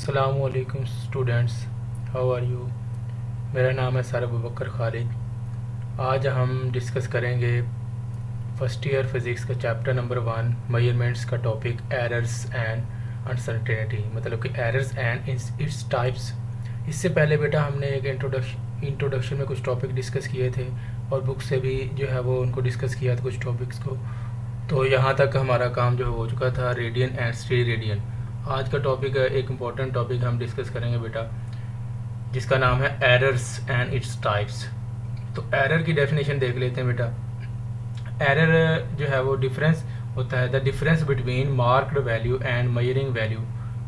अस्सलामुअलैकुम students, how are you. मेरा नाम है सर अबूबकर खालिद। आज हम डिस्कस करेंगे फर्स्ट ईयर फिज़िक्स का चैप्टर नंबर 1 मेजरमेंट्स का टॉपिक एरर्स एंड अनसर्टेनिटी, मतलब कि एरर्स एंड इट्स टाइप्स। इससे पहले बेटा हमने एक इंट्रोडक्शन में कुछ टॉपिक डिस्कस किए थे और बुक से भी जो है वो उनको डिस्कस किया था कुछ टॉपिक्स को। तो यहाँ तक हमारा काम जो हो चुका था रेडियन एंड स्टेडी रेडियन। आज का टॉपिक एक इम्पॉर्टेंट टॉपिक हम डिस्कस करेंगे बेटा, जिसका नाम है एरर्स एंड इट्स टाइप्स। तो एरर की डेफिनेशन देख लेते हैं बेटा। एरर जो है वो डिफरेंस होता है, the difference between marked value and measuring value.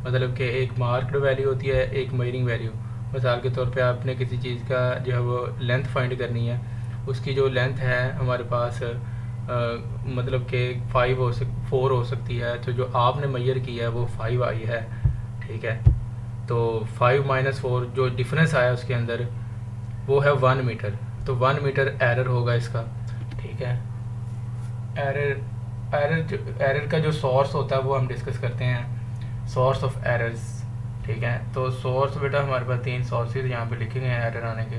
मतलब कि एक मार्क्ड वैल्यू होती है, एक मेजरिंग वैल्यू। मिसाल के तौर पे आपने किसी चीज़ का जो है वो लेंथ फाइंड करनी है, उसकी जो लेंथ है हमारे पास मतलब कि 4 हो सकती है, तो जो आपने मेजर किया है वो 5 आई है, ठीक है। तो 5 माइनस 4 जो डिफरेंस आया उसके अंदर वो है 1 मीटर। तो 1 मीटर एरर होगा इसका, ठीक है। एरर का जो सोर्स होता है वो हम डिस्कस करते हैं, सोर्स ऑफ एरर्स, ठीक है। तो सोर्स बेटा हमारे पास 3 सोर्सेज यहाँ पे लिखे गए हैं एरर आने के।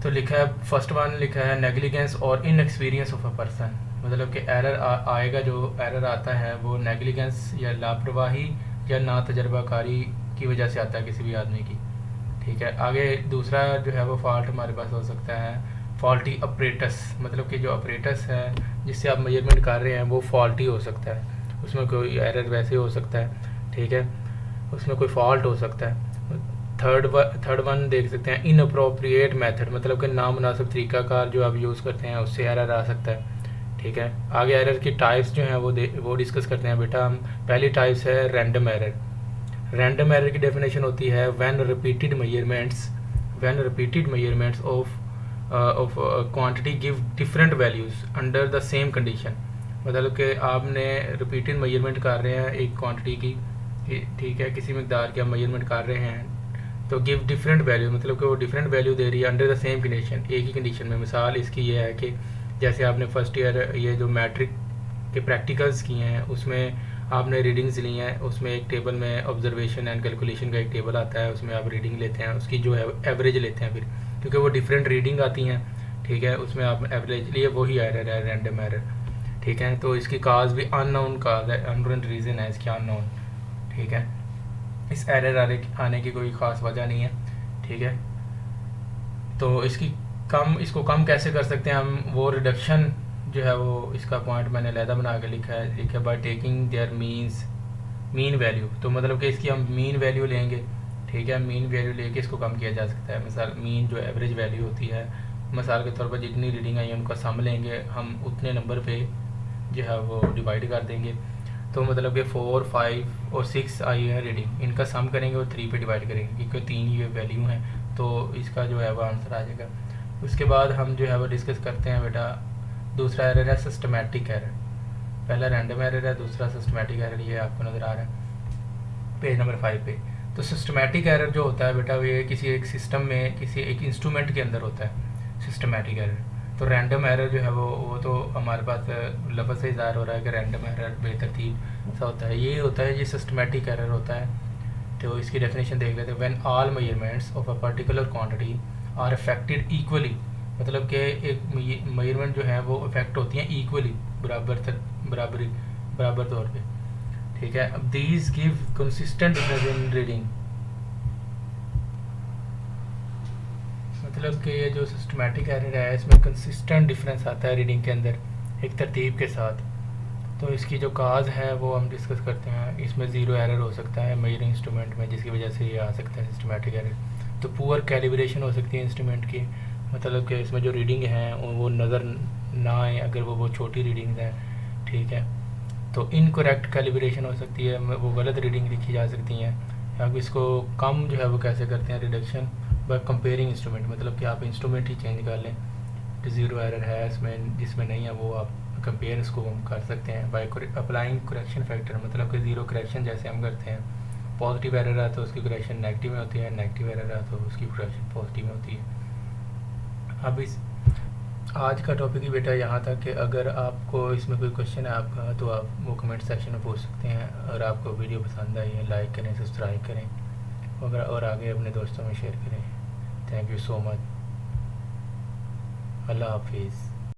तो लिखा है, फर्स्ट वन लिखा है नेग्लिजेंस और इनएक्सपीरियंस ऑफ अ पर्सन। मतलब कि एरर आएगा, जो एरर आता है वो नेग्लिजेंस या लापरवाही या ना तजर्बाकारी की वजह से आता है किसी भी आदमी की, ठीक है। आगे दूसरा जो है वो फॉल्ट हमारे पास हो सकता है फॉल्टी अपरेटस, मतलब कि जो अपरेटस है जिससे आप मेजरमेंट कर रहे हैं वो फॉल्टी हो सकता है, उसमें कोई एरर वैसे हो सकता है, ठीक है, उसमें कोई फॉल्ट हो सकता है। थर्ड वन देख सकते हैं इनअप्रोप्रिएट मेथड, मतलब कि नामुनासिब तरीक़ाकार जो आप यूज़ करते हैं उससे एरर आ सकता है, ठीक है। आगे एरर की टाइप्स जो हैं वो डिस्कस करते हैं बेटा हम। पहली टाइप्स है रैंडम एरर। रैंडम एरर की डेफिनेशन होती है when repeated measurements of quantity give different values under the same condition. मतलब कि आपने रिपीटेड मेजरमेंट कर रहे हैं एक क्वांटिटी की, ठीक है, किसी मकदार की आप मेजरमेंट कर रहे हैं, तो गिव डिफरेंट वैल्यू, मतलब कि वो डिफरेंट वैल्यू दे रही है अंडर द सेम कंडीशन, एक ही कंडीशन में। मिसाल इसकी ये है कि जैसे आपने फर्स्ट ईयर ये जो मैट्रिक के प्रैक्टिकल्स किए हैं उसमें आपने रीडिंग्स ली हैं, उसमें एक टेबल में ऑब्जर्वेशन एंड कैलकुलेशन का एक टेबल आता है, उसमें आप रीडिंग लेते हैं, उसकी जो है एवरेज लेते हैं फिर, क्योंकि वो डिफरेंट रीडिंग आती हैं, ठीक है, उसमें आप एवरेज लिए, वही एरर है रैंडम एरर, ठीक है। तो इसकी काज भी अननोन काज है, अननोन रीज़न है इसकी, अननोन, ठीक है। इस एरर आने की कोई ख़ास वजह नहीं है, ठीक है। तो इसको कम कैसे कर सकते हैं हम, वो रिडक्शन जो है वो इसका पॉइंट मैंने लहदा बना के लिखा है by taking their mean value. तो मतलब कि इसकी हम मीन वैल्यू लेंगे, ठीक है, मीन वैल्यू लेके इसको कम किया जा सकता है। मिसाल मीन जो एवरेज वैल्यू होती है, मिसाल के तौर पर जितनी रीडिंग आई है उनका सम लेंगे हम, उतने नंबर पे जो है वो डिवाइड कर देंगे। तो मतलब कि 4, 5 और 6 आई है रीडिंग, इनका सम करेंगे और 3 पे डिवाइड करेंगे, क्योंकि 3 ये वैल्यू हैं, तो इसका जो है वो आंसर आ जाएगा। उसके बाद हम जो है वो डिस्कस करते हैं बेटा, दूसरा एरर है सिस्टमेटिक एरर। पहला रैंडम एरर है, दूसरा सिस्टमेटिक एरर, ये आपको नज़र आ रहा है पेज नंबर 5 पे। तो सिस्टमेटिक एरर जो होता है बेटा ये किसी एक सिस्टम में, किसी एक इंस्ट्रूमेंट के अंदर होता है सिस्टमेटिक एरर। तो रैंडम एरर जो है वो तो हमारे पास लफ्ज़ से ज़ाहिर हो रहा है कि रैंडम एरर बेतरतीब सा होता है, ये होता है, ये सिस्टमेटिक एरर होता है। तो इसकी डेफिनेशन देख लेते हैं, when all measurements of a particular quantity are affected equally. मतलब कि एक मेजरमेंट जो है वो अफेक्ट होती हैं इक्वली, बराबर तौर पे, ठीक है। अब these give consistent difference in reading, मतलब कि ये जो सिस्टमेटिक एरर है इसमें कंसिस्टेंट डिफरेंस आता है रीडिंग के अंदर एक तरतीब के साथ। तो इसकी जो काज है वो हम डिस्कस करते हैं। इसमें ज़ीरो एरर हो सकता है मेजरिंग इंस्ट्रूमेंट में, जिसकी वजह से ये आ सकता है सिस्टमेटिक एरर। तो पुअर कैलिब्रेशन हो सकती है इंस्ट्रूमेंट की, मतलब कि इसमें जो रीडिंग है वो नज़र ना आए अगर वो छोटी रीडिंग्स हैं, ठीक है। तो इनकरेक्ट कैलिब्रेशन हो सकती है, वो गलत रीडिंग लिखी जा सकती हैं। अब इसको कम जो है वो कैसे करते हैं, रिडक्शन बाय कंपेयरिंग इंस्ट्रूमेंट, मतलब कि आप इंस्ट्रूमेंट ही चेंज कर लें, तो ज़ीरो एरर है इसमें, जिसमें नहीं है वो आप कंपेयर इसको हम कर सकते हैं बाय अप्लाइंग करेक्शन फैक्टर, मतलब कि ज़ीरो करेक्शन जैसे हम करते हैं। पॉजिटिव एरर है तो उसकी करेक्शन नेगेटिव में होती है, नेगेटिव एरर है तो उसकी करेक्शन पॉजिटिव में होती है। अब आज का टॉपिक ही बेटा यहाँ था कि अगर आपको इसमें कोई क्वेश्चन है आपका, तो आप वो कमेंट सेक्शन में पूछ सकते हैं। अगर आपको वीडियो पसंद आई है, लाइक करें, सब्सक्राइब करें, और आगे अपने दोस्तों में शेयर करें। Thank you so much. अल्लाह हाफिज़।